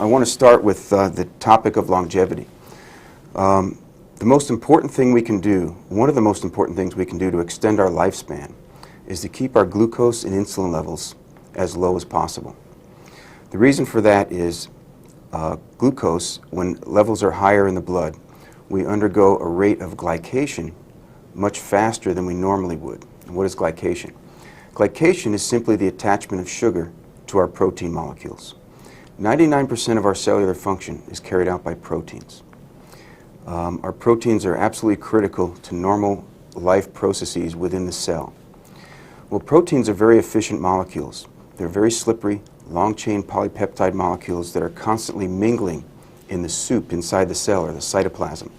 I want to start with the topic of longevity. The most important thing we can do, one of the most important things we can do to extend our lifespan is to keep our glucose and insulin levels as low as possible. The reason for that is glucose, when levels are higher in the blood, we undergo a rate of glycation much faster than we normally would. And what is glycation? Glycation is simply the attachment of sugar to our protein molecules. 99% of our cellular function is carried out by proteins. Our proteins are absolutely critical to normal life processes within the cell. Well, proteins are very efficient molecules. They're very slippery, long-chain polypeptide molecules that are constantly mingling in the soup inside the cell, or the cytoplasm.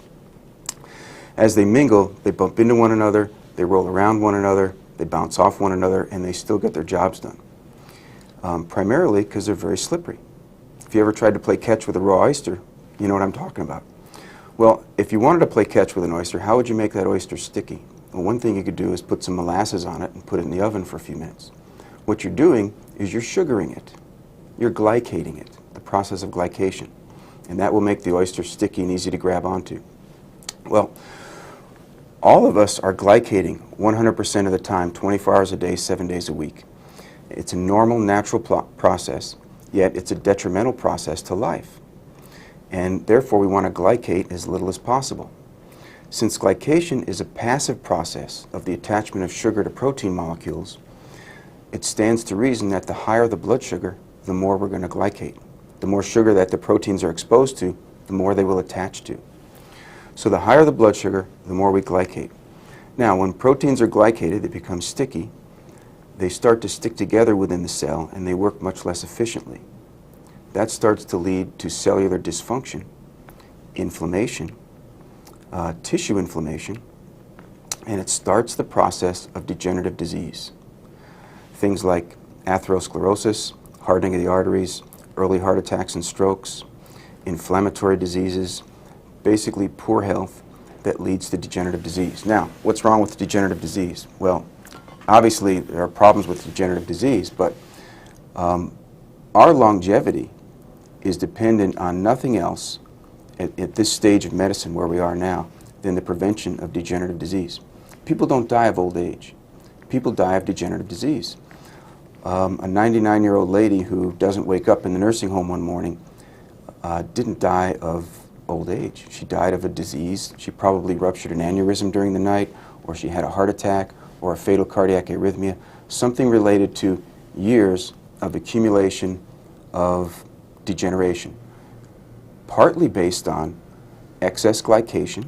As they mingle, they bump into one another, they roll around one another, they bounce off one another, and they still get their jobs done. Primarily because they're very slippery. If you ever tried to play catch with a raw oyster, you know what I'm talking about. Well, if you wanted to play catch with an oyster, how would you make that oyster sticky? Well, one thing you could do is put some molasses on it and put it in the oven for a few minutes. What you're doing is you're sugaring it. You're glycating it, the process of glycation. And that will make the oyster sticky and easy to grab onto. Well, all of us are glycating 100% of the time, 24 hours a day, 7 days a week. It's a normal, natural process, yet it's a detrimental process to life. And therefore, we want to glycate as little as possible. Since glycation is a passive process of the attachment of sugar to protein molecules, it stands to reason that the higher the blood sugar, the more we're going to glycate. The more sugar that the proteins are exposed to, the more they will attach to. So the higher the blood sugar, the more we glycate. Now, when proteins are glycated, they become sticky. They start to stick together within the cell, and they work much less efficiently. That starts to lead to cellular dysfunction, inflammation, tissue inflammation, and it starts the process of degenerative disease. Things like atherosclerosis, hardening of the arteries, early heart attacks and strokes, inflammatory diseases, basically poor health that leads to degenerative disease. Now, what's wrong with degenerative disease? Well, obviously there are problems with degenerative disease, but our longevity is dependent on nothing else at this stage of medicine where we are now than the prevention of degenerative disease. People don't die of old age. People die of degenerative disease. A 99-year-old lady who doesn't wake up in the nursing home one morning didn't die of old age. She died of a disease. She probably ruptured an aneurysm during the night, or she had a heart attack, or a fatal cardiac arrhythmia, something related to years of accumulation of degeneration, partly based on excess glycation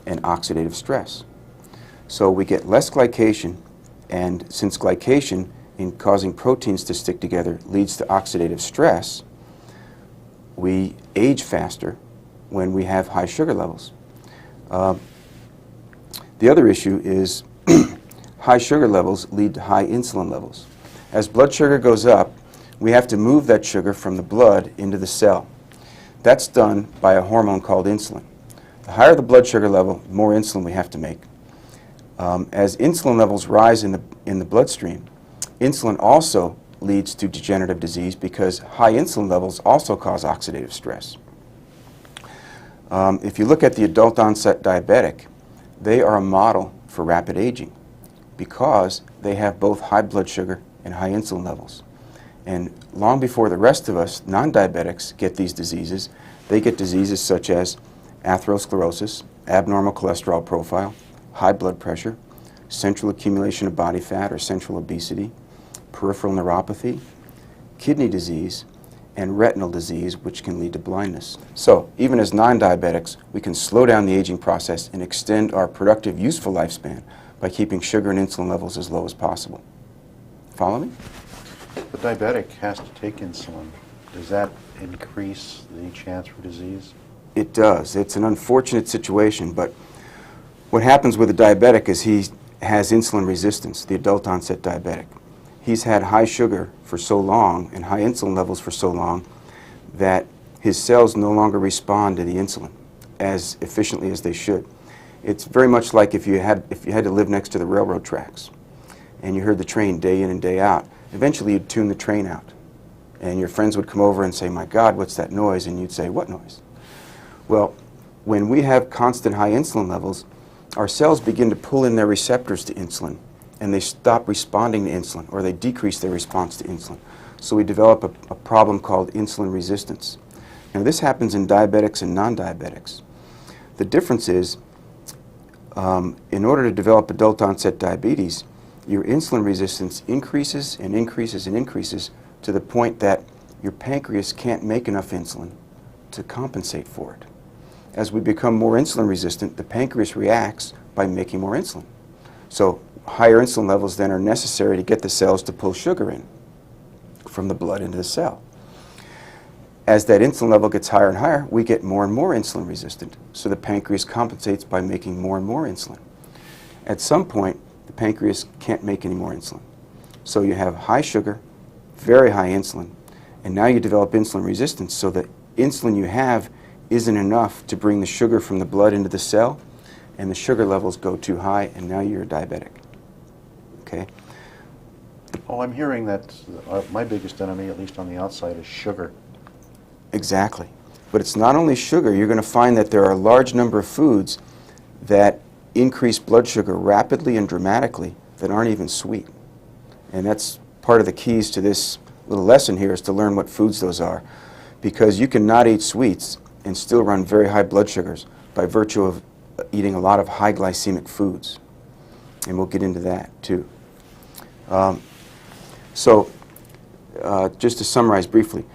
and oxidative stress. So we get less glycation, and since glycation in causing proteins to stick together leads to oxidative stress, we age faster when we have high sugar levels. The other issue is high sugar levels lead to high insulin levels. As blood sugar goes up, we have to move that sugar from the blood into the cell. That's done by a hormone called insulin. The higher the blood sugar level, the more insulin we have to make. As insulin levels rise in the bloodstream, insulin also leads to degenerative disease because high insulin levels also cause oxidative stress. If you look at the adult onset diabetic, they are a model for rapid aging because they have both high blood sugar and high insulin levels. And long before the rest of us non-diabetics get these diseases, they get diseases such as atherosclerosis, abnormal cholesterol profile, high blood pressure, central accumulation of body fat or central obesity, peripheral neuropathy, kidney disease, and retinal disease, which can lead to blindness. So, even as non-diabetics, we can slow down the aging process and extend our productive, useful lifespan by keeping sugar and insulin levels as low as possible. Follow me? The diabetic has to take insulin. Does that increase the chance for disease? It does. It's an unfortunate situation, but what happens with a diabetic is he has insulin resistance, the adult onset diabetic. He's had high sugar for so long and high insulin levels for so long that his cells no longer respond to the insulin as efficiently as they should. It's very much like if you had to live next to the railroad tracks and you heard the train day in and day out. Eventually you'd tune the train out. And your friends would come over and say, "My God, what's that noise?" And you'd say, "What noise?" Well, when we have constant high insulin levels, our cells begin to pull in their receptors to insulin, and they stop responding to insulin, or they decrease their response to insulin. So we develop a problem called insulin resistance. Now, this happens in diabetics and non-diabetics. The difference is, in order to develop adult onset diabetes, your insulin resistance increases and increases and increases to the point that your pancreas can't make enough insulin to compensate for it. As we become more insulin resistant, the pancreas reacts by making more insulin. So higher insulin levels then are necessary to get the cells to pull sugar in from the blood into the cell. As that insulin level gets higher and higher, we get more and more insulin resistant. So the pancreas compensates by making more and more insulin. At some point, the pancreas can't make any more insulin. So you have high sugar, very high insulin, and now you develop insulin resistance, so the insulin you have isn't enough to bring the sugar from the blood into the cell, and the sugar levels go too high, and now you're a diabetic. Okay? Oh, I'm hearing that my biggest enemy, at least on the outside, is sugar. Exactly. But it's not only sugar. You're going to find that there are a large number of foods that increase blood sugar rapidly and dramatically that aren't even sweet. And that's part of the keys to this little lesson here, is to learn what foods those are. Because you can not eat sweets and still run very high blood sugars by virtue of eating a lot of high glycemic foods. And we'll get into that too. Just to summarize briefly,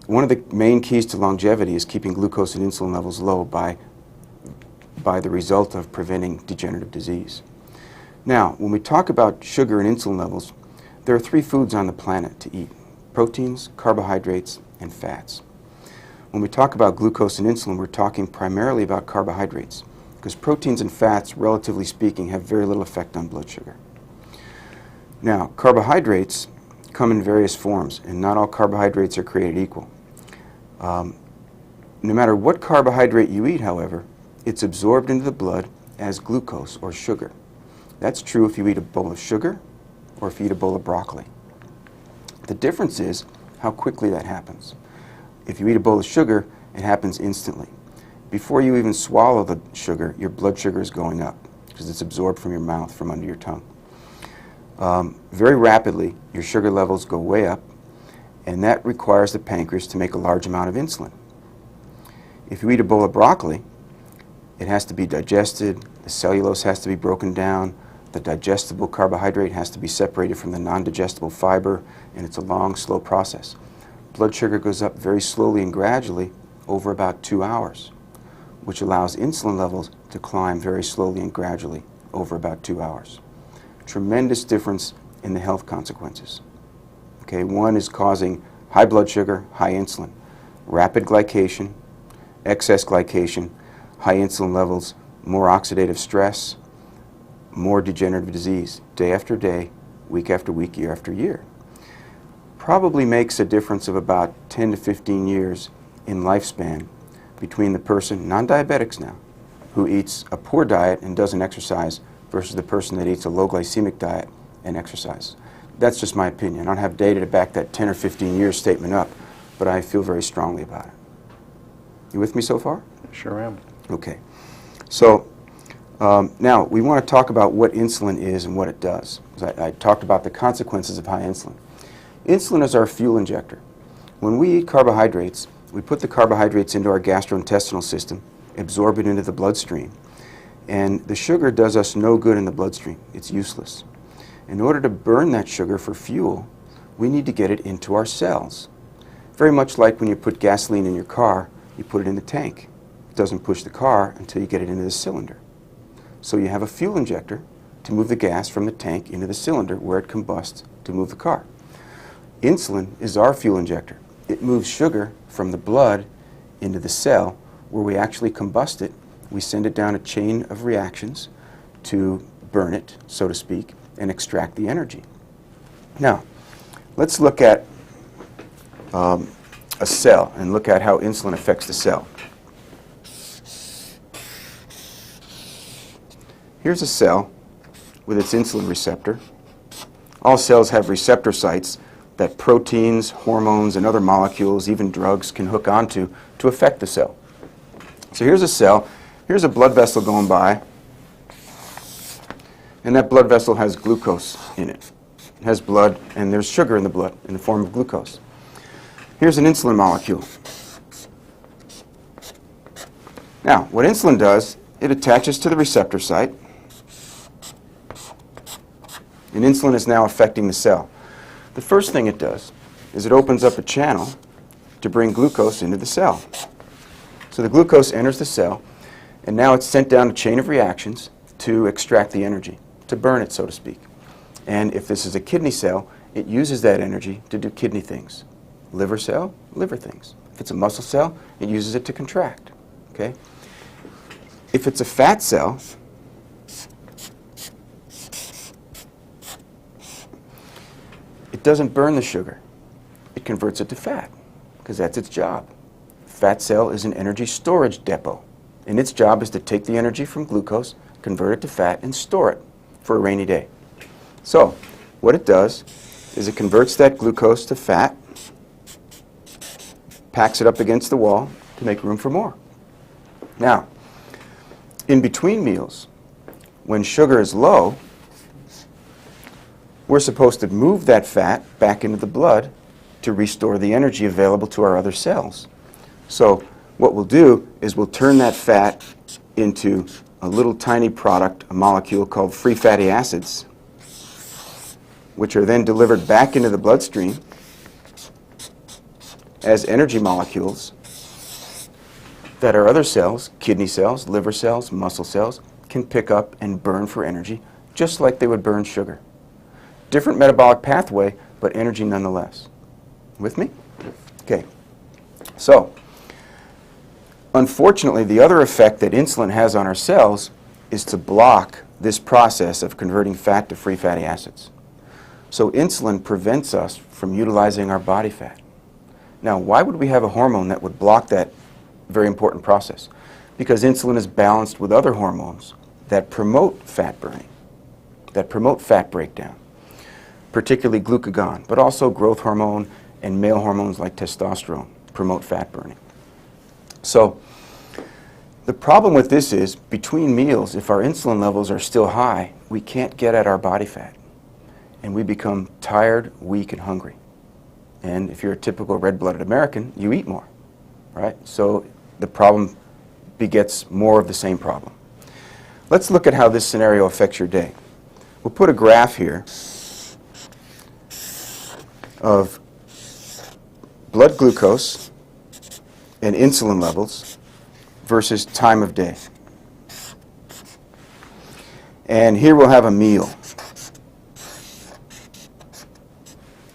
one of the main keys to longevity is keeping glucose and insulin levels low by the result of preventing degenerative disease. Now, when we talk about sugar and insulin levels, there are 3 foods on the planet to eat: proteins, carbohydrates, and fats. When we talk about glucose and insulin, we're talking primarily about carbohydrates, because proteins and fats, relatively speaking, have very little effect on blood sugar. Now, carbohydrates come in various forms, and not all carbohydrates are created equal. No matter what carbohydrate you eat, however, it's absorbed into the blood as glucose or sugar. That's true if you eat a bowl of sugar or if you eat a bowl of broccoli. The difference is how quickly that happens. If you eat a bowl of sugar, it happens instantly. Before you even swallow the sugar, your blood sugar is going up because it's absorbed from your mouth, from under your tongue. Very rapidly, your sugar levels go way up, and that requires the pancreas to make a large amount of insulin. If you eat a bowl of broccoli, it has to be digested, the cellulose has to be broken down, the digestible carbohydrate has to be separated from the non-digestible fiber, and it's a long, slow process. Blood sugar goes up very slowly and gradually over about 2 hours, which allows insulin levels to climb very slowly and gradually over about 2 hours. Tremendous difference in the health consequences. Okay, one is causing high blood sugar, high insulin, rapid glycation, excess glycation, high insulin levels, more oxidative stress, more degenerative disease, day after day, week after week, year after year. Probably makes a difference of about 10 to 15 years in lifespan between the person, non-diabetics now, who eats a poor diet and doesn't exercise versus the person that eats a low glycemic diet and exercises. That's just my opinion. I don't have data to back that 10 or 15 years statement up, but I feel very strongly about it. You with me so far? Sure am. Okay. So now we want to talk about what insulin is and what it does. I talked about the consequences of high insulin. Insulin is our fuel injector. When we eat carbohydrates, we put the carbohydrates into our gastrointestinal system, absorb it into the bloodstream, and the sugar does us no good in the bloodstream. It's useless. In order to burn that sugar for fuel, we need to get it into our cells. Very much like when you put gasoline in your car, you put it in the tank. It doesn't push the car until you get it into the cylinder. So you have a fuel injector to move the gas from the tank into the cylinder where it combusts to move the car. Insulin is our fuel injector. It moves sugar from the blood into the cell where we actually combust it. We send it down a chain of reactions to burn it, so to speak, and extract the energy. Now, let's look at a cell and look at how insulin affects the cell. Here's a cell with its insulin receptor. All cells have receptor sites, that proteins, hormones, and other molecules, even drugs, can hook onto to affect the cell. So here's a cell. Here's a blood vessel going by, and that blood vessel has glucose in it. It has blood, and there's sugar in the blood in the form of glucose. Here's an insulin molecule. Now, what insulin does, it attaches to the receptor site, and insulin is now affecting the cell. The first thing it does is it opens up a channel to bring glucose into the cell. So the glucose enters the cell, and now it's sent down a chain of reactions to extract the energy, to burn it, so to speak. And if this is a kidney cell, it uses that energy to do kidney things. Liver cell, liver things. If it's a muscle cell, it uses it to contract. Okay? If it's a fat cell, it doesn't burn the sugar. It converts it to fat, because that's its job. Fat cell is an energy storage depot, and its job is to take the energy from glucose, convert it to fat, and store it for a rainy day. So, what it does is it converts that glucose to fat, packs it up against the wall to make room for more. Now, in between meals, when sugar is low, we're supposed to move that fat back into the blood to restore the energy available to our other cells. So what we'll do is we'll turn that fat into a little tiny product, a molecule called free fatty acids, which are then delivered back into the bloodstream as energy molecules that our other cells, kidney cells, liver cells, muscle cells, can pick up and burn for energy, just like they would burn sugar. Different metabolic pathway, but energy nonetheless. With me? Okay. So, unfortunately, the other effect that insulin has on our cells is to block this process of converting fat to free fatty acids. So insulin prevents us from utilizing our body fat. Now, why would we have a hormone that would block that very important process? Because insulin is balanced with other hormones that promote fat burning, that promote fat breakdown, particularly glucagon, but also growth hormone and male hormones like testosterone promote fat burning. So the problem with this is, between meals, if our insulin levels are still high, we can't get at our body fat, and we become tired, weak, and hungry. And if you're a typical red-blooded American, you eat more, right? So the problem begets more of the same problem. Let's look at how this scenario affects your day. We'll put a graph here of blood glucose and insulin levels versus time of day. And here we'll have a meal.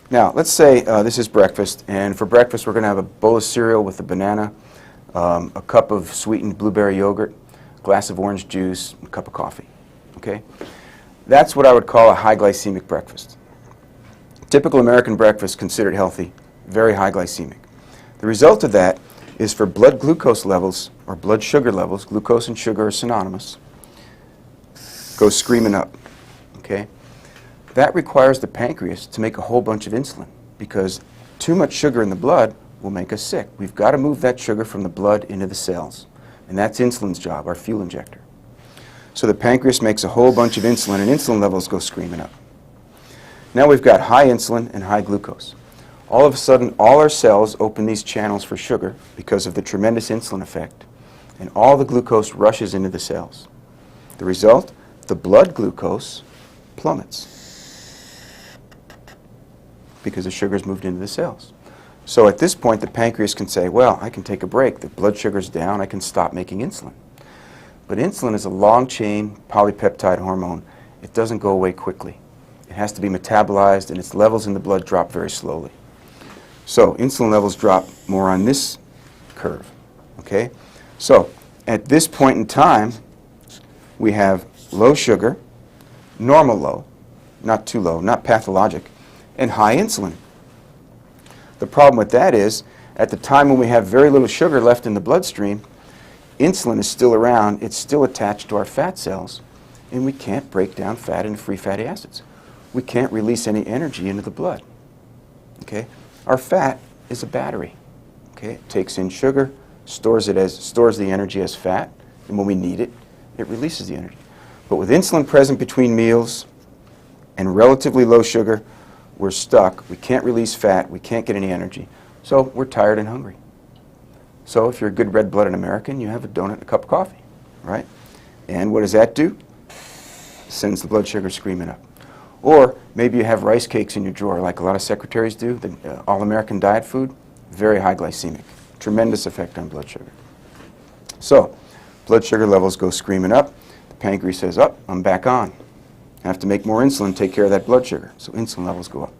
Now, let's say this is breakfast, and for breakfast we're going to have a bowl of cereal with a banana, a cup of sweetened blueberry yogurt, a glass of orange juice, a cup of coffee. Okay? That's what I would call a high glycemic breakfast. Typical American breakfast considered healthy, very high glycemic. The result of that is for blood glucose levels, or blood sugar levels, glucose and sugar are synonymous, go screaming up. Okay? That requires the pancreas to make a whole bunch of insulin, because too much sugar in the blood will make us sick. We've got to move that sugar from the blood into the cells, and that's insulin's job, our fuel injector. So the pancreas makes a whole bunch of insulin, and insulin levels go screaming up. Now we've got high insulin and high glucose. All of a sudden, all our cells open these channels for sugar because of the tremendous insulin effect, and all the glucose rushes into the cells. The result? The blood glucose plummets because the sugar's moved into the cells. So at this point, the pancreas can say, well, I can take a break. The blood sugar's down. I can stop making insulin. But insulin is a long-chain polypeptide hormone. It doesn't go away quickly. It has to be metabolized, and its levels in the blood drop very slowly. So insulin levels drop more on this curve. Okay? So at this point in time, we have low sugar, normal low, not too low, not pathologic, and high insulin. The problem with that is, at the time when we have very little sugar left in the bloodstream, insulin is still around, it's still attached to our fat cells, and we can't break down fat into free fatty acids. We can't release any energy into the blood. Okay? Our fat is a battery. Okay? It takes in sugar, stores the energy as fat, and when we need it, it releases the energy. But with insulin present between meals and relatively low sugar, we're stuck. We can't release fat. We can't get any energy. So we're tired and hungry. So if you're a good red-blooded American, you have a donut and a cup of coffee, right? And what does that do? Sends the blood sugar screaming up. Or maybe you have rice cakes in your drawer like a lot of secretaries do, the all-American diet food, very high glycemic, tremendous effect on blood sugar. So blood sugar levels go screaming up. The pancreas says, oh, I'm back on. I have to make more insulin, take care of that blood sugar. So insulin levels go up.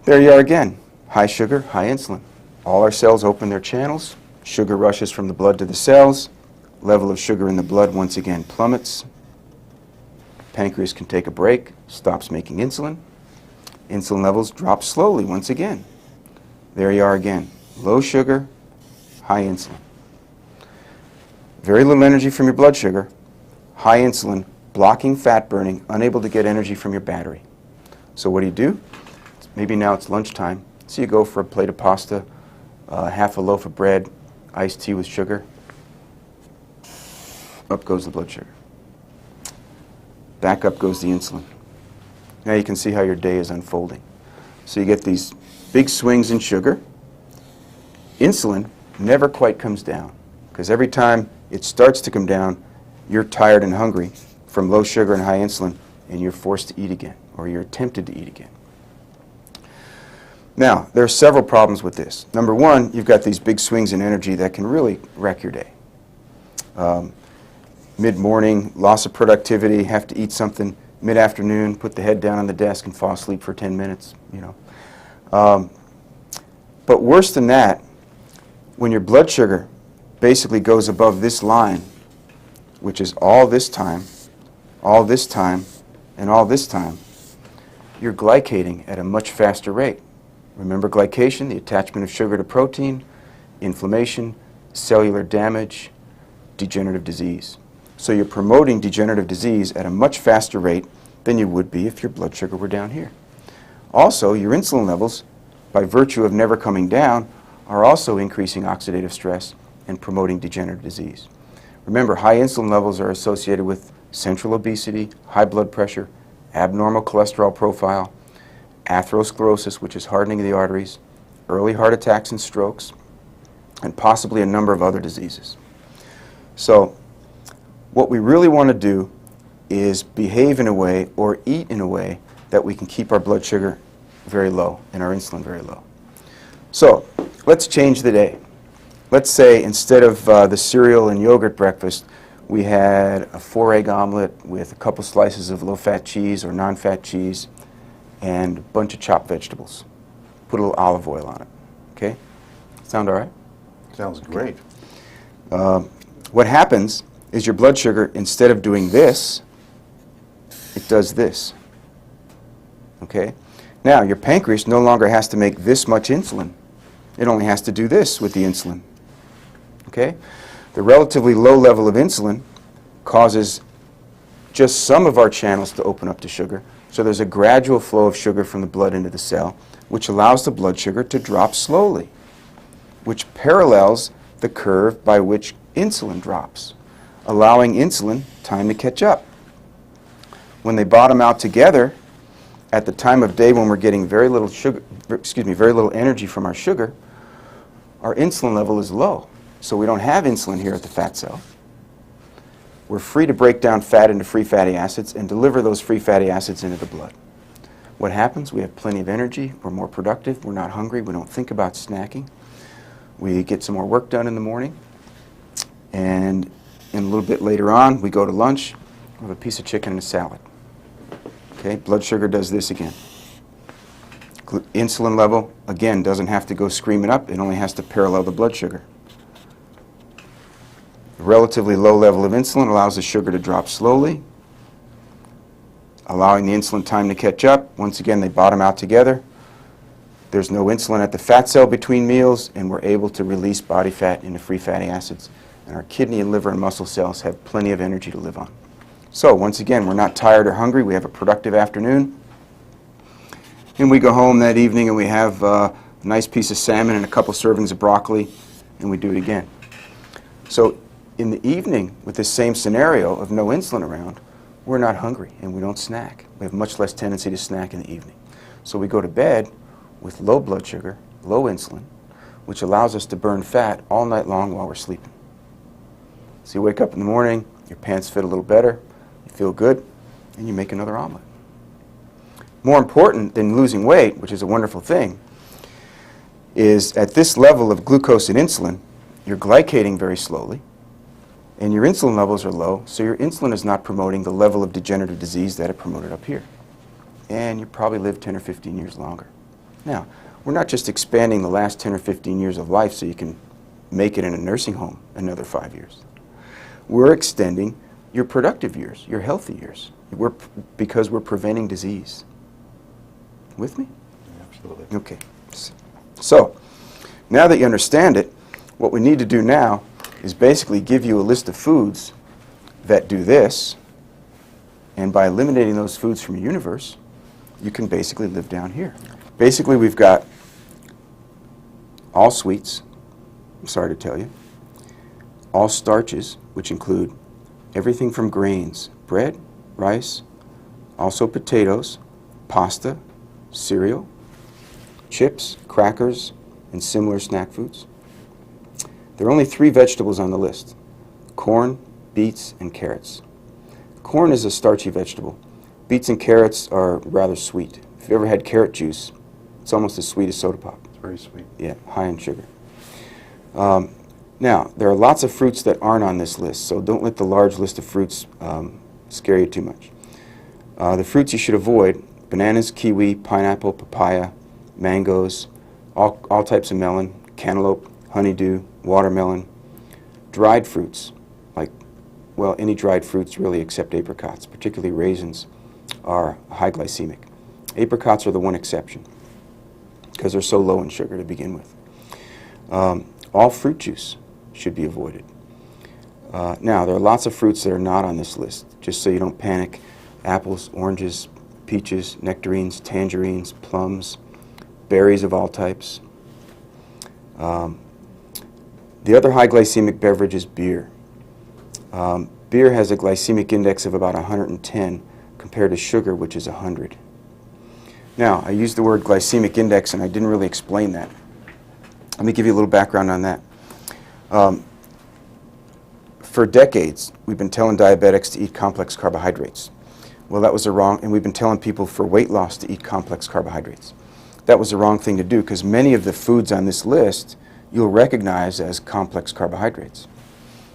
There you are again, high sugar, high insulin. All our cells open their channels. Sugar rushes from the blood to the cells. Level of sugar in the blood once again plummets. Pancreas can take a break, stops making insulin. Insulin levels drop slowly once again. There you are again, low sugar, high insulin. Very little energy from your blood sugar, high insulin, blocking fat burning, unable to get energy from your battery. So what do? Maybe now it's lunchtime, so you go for a plate of pasta, half a loaf of bread, iced tea with sugar. Up goes the blood sugar. Back up goes the insulin. Now you can see how your day is unfolding. So you get these big swings in sugar. Insulin never quite comes down, because every time it starts to come down, you're tired and hungry from low sugar and high insulin, and you're forced to eat again, or you're tempted to eat again. Now, there are several problems with this. Number one, you've got these big swings in energy that can really wreck your day. Mid-morning, loss of productivity, have to eat something. Mid-afternoon, put the head down on the desk and fall asleep for 10 minutes, But worse than that, when your blood sugar basically goes above this line, which is all this time, all this time, and all this time, you're glycating at a much faster rate. Remember glycation, the attachment of sugar to protein, inflammation, cellular damage, degenerative disease. So you're promoting degenerative disease at a much faster rate than you would be if your blood sugar were down here. Also, your insulin levels, by virtue of never coming down, are also increasing oxidative stress and promoting degenerative disease. Remember, high insulin levels are associated with central obesity, high blood pressure, abnormal cholesterol profile, atherosclerosis, which is hardening of the arteries, early heart attacks and strokes, and possibly a number of other diseases. So what we really want to do is behave in a way or eat in a way that we can keep our blood sugar very low and our insulin very low. So let's change the day. Let's say instead of the cereal and yogurt breakfast, we had a 4-egg omelet with a couple slices of low-fat cheese or non-fat cheese and a bunch of chopped vegetables. Put a little olive oil on it. Okay? Sound all right? Sounds great. What happens is your blood sugar, instead of doing this, it does this. Okay? Now, your pancreas no longer has to make this much insulin. It only has to do this with the insulin. Okay? The relatively low level of insulin causes just some of our channels to open up to sugar. So there's a gradual flow of sugar from the blood into the cell, which allows the blood sugar to drop slowly, which parallels the curve by which insulin drops, allowing insulin time to catch up. When they bottom out together, at the time of day when we're getting very little energy from our sugar, our insulin level is low. So we don't have insulin here at the fat cell. We're free to break down fat into free fatty acids and deliver those free fatty acids into the blood. What happens? We have plenty of energy, we're more productive, we're not hungry, we don't think about snacking. We get some more work done in the morning, and a little bit later on, we go to lunch, we have a piece of chicken and a salad. Okay, blood sugar does this again. Insulin level, again, doesn't have to go screaming up, it only has to parallel the blood sugar. A relatively low level of insulin allows the sugar to drop slowly, allowing the insulin time to catch up. Once again, they bottom out together. There's no insulin at the fat cell between meals, and we're able to release body fat into free fatty acids. And our kidney and liver and muscle cells have plenty of energy to live on. So once again, we're not tired or hungry. We have a productive afternoon. And we go home that evening and we have a nice piece of salmon and a couple servings of broccoli, and we do it again. So in the evening, with this same scenario of no insulin around, we're not hungry and we don't snack. We have much less tendency to snack in the evening. So we go to bed with low blood sugar, low insulin, which allows us to burn fat all night long while we're sleeping. So you wake up in the morning, your pants fit a little better, you feel good, and you make another omelet. More important than losing weight, which is a wonderful thing, is at this level of glucose and insulin, you're glycating very slowly, and your insulin levels are low, so your insulin is not promoting the level of degenerative disease that it promoted up here. And you probably live 10 or 15 years longer. Now, we're not just expanding the last 10 or 15 years of life so you can make it in a nursing home another 5 years. We're extending your productive years, your healthy years, because we're preventing disease. With me? Absolutely. Okay. So, now that you understand it, what we need to do now is basically give you a list of foods that do this, and by eliminating those foods from your universe, you can basically live down here. Basically, we've got all sweets, I'm sorry to tell you, all starches, which include everything from grains, bread, rice, also potatoes, pasta, cereal, chips, crackers, and similar snack foods. There are only 3 vegetables on the list: corn, beets, and carrots. Corn is a starchy vegetable. Beets and carrots are rather sweet. If you've ever had carrot juice, it's almost as sweet as soda pop. It's very sweet. Yeah, high in sugar. Now, there are lots of fruits that aren't on this list, so don't let the large list of fruits scare you too much. The fruits you should avoid: bananas, kiwi, pineapple, papaya, mangoes, all types of melon, cantaloupe, honeydew, watermelon, dried fruits, like, well, any dried fruits really except apricots, particularly raisins, are high glycemic. Apricots are the one exception because they're so low in sugar to begin with. All fruit juice should be avoided. Now, there are lots of fruits that are not on this list, just so you don't panic: apples, oranges, peaches, nectarines, tangerines, plums, berries of all types. The other high glycemic beverage is beer. Beer has a glycemic index of about 110 compared to sugar, which is 100. Now, I used the word glycemic index and I didn't really explain that. Let me give you a little background on that. For decades, we've been telling diabetics to eat complex carbohydrates. Well, that was and we've been telling people for weight loss to eat complex carbohydrates. That was the wrong thing to do, because many of the foods on this list you'll recognize as complex carbohydrates.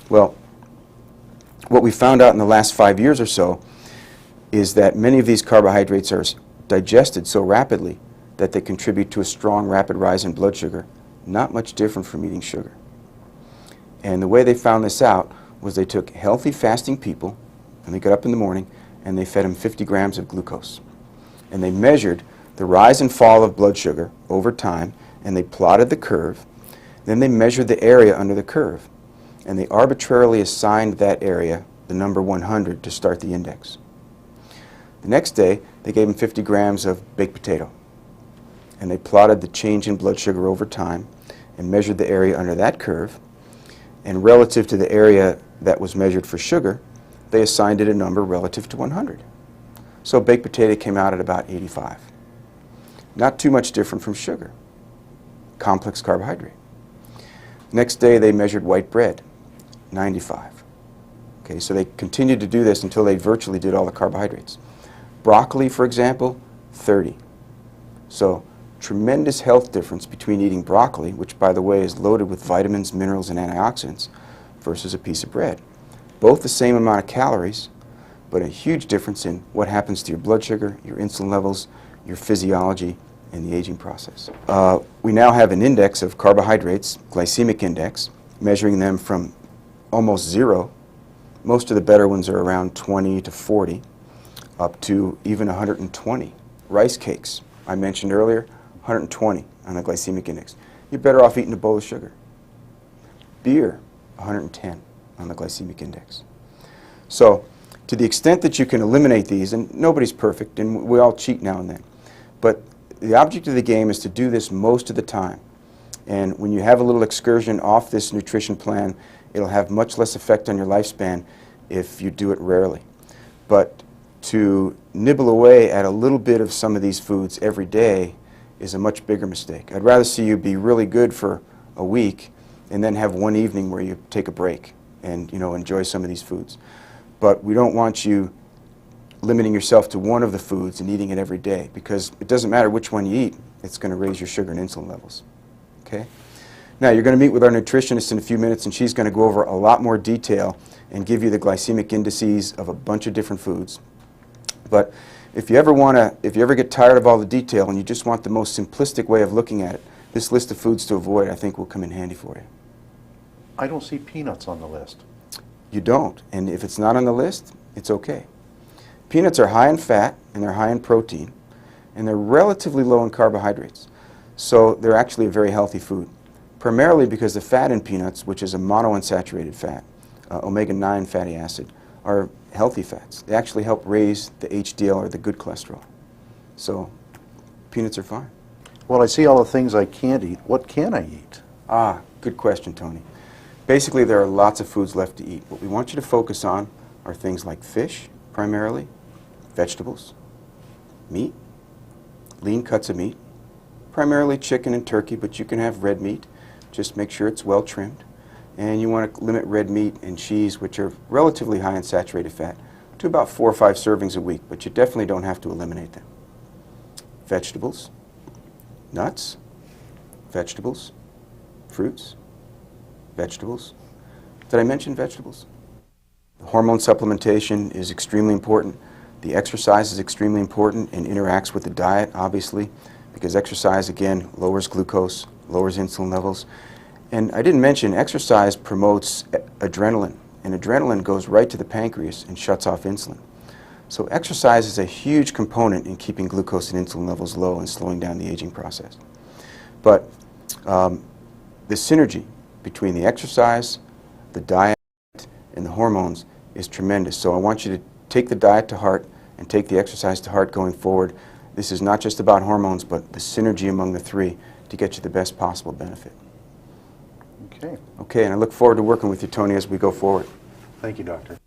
Well, what we found out in the last 5 years or so is that many of these carbohydrates are digested so rapidly that they contribute to a strong, rapid rise in blood sugar, not much different from eating sugar. And the way they found this out was they took healthy fasting people, and they got up in the morning, and they fed them 50 grams of glucose. And they measured the rise and fall of blood sugar over time, and they plotted the curve. Then they measured the area under the curve, and they arbitrarily assigned that area the number 100 to start the index. The next day, they gave them 50 grams of baked potato, and they plotted the change in blood sugar over time and measured the area under that curve, and relative to the area that was measured for sugar, they assigned it a number relative to 100. So baked potato came out at about 85. Not too much different from sugar, complex carbohydrate. Next day, they measured white bread, 95. Okay, so they continued to do this until they virtually did all the carbohydrates. Broccoli, for example, 30. So tremendous health difference between eating broccoli, which, by the way, is loaded with vitamins, minerals, and antioxidants, versus a piece of bread. Both the same amount of calories, but a huge difference in what happens to your blood sugar, your insulin levels, your physiology, and the aging process. We now have an index of carbohydrates, glycemic index, measuring them from almost 0. Most of the better ones are around 20 to 40, up to even 120. Rice cakes, I mentioned earlier, 120 on the glycemic index. You're better off eating a bowl of sugar. Beer, 110 on the glycemic index. So, to the extent that you can eliminate these, and nobody's perfect, and we all cheat now and then, but the object of the game is to do this most of the time. And when you have a little excursion off this nutrition plan, it'll have much less effect on your lifespan if you do it rarely. But to nibble away at a little bit of some of these foods every day is a much bigger mistake. I'd rather see you be really good for a week and then have one evening where you take a break and, you know, enjoy some of these foods. But we don't want you limiting yourself to one of the foods and eating it every day, because it doesn't matter which one you eat, it's going to raise your sugar and insulin levels. Okay? Now, you're going to meet with our nutritionist in a few minutes, and she's going to go over a lot more detail and give you the glycemic indices of a bunch of different foods. But if you ever get tired of all the detail and you just want the most simplistic way of looking at it, this list of foods to avoid, I think, will come in handy for you. I don't see peanuts on the list. You don't, and if it's not on the list, it's okay. Peanuts are high in fat and they're high in protein, and they're relatively low in carbohydrates. So they're actually a very healthy food, primarily because the fat in peanuts, which is a monounsaturated fat, omega-9 fatty acid, are healthy fats. They actually help raise the HDL, or the good cholesterol. So peanuts are fine. Well, I see all the things I can't eat. What can I eat? Ah, good question, Tony. Basically, there are lots of foods left to eat. What we want you to focus on are things like fish, primarily, vegetables, meat, lean cuts of meat, primarily chicken and turkey, but you can have red meat. Just make sure it's well trimmed. And you want to limit red meat and cheese, which are relatively high in saturated fat, to about 4 or 5 servings a week, but you definitely don't have to eliminate them. Vegetables, nuts, vegetables, fruits, vegetables. Did I mention vegetables? The hormone supplementation is extremely important. The exercise is extremely important and interacts with the diet, obviously, because exercise, again, lowers glucose, lowers insulin levels. And I didn't mention exercise promotes adrenaline, and adrenaline goes right to the pancreas and shuts off insulin. So exercise is a huge component in keeping glucose and insulin levels low and slowing down the aging process. But the synergy between the exercise, the diet, and the hormones is tremendous. So I want you to take the diet to heart and take the exercise to heart going forward. This is not just about hormones, but the synergy among the three to get you the best possible benefit. Okay. Okay, and I look forward to working with you, Tony, as we go forward. Thank you, Doctor.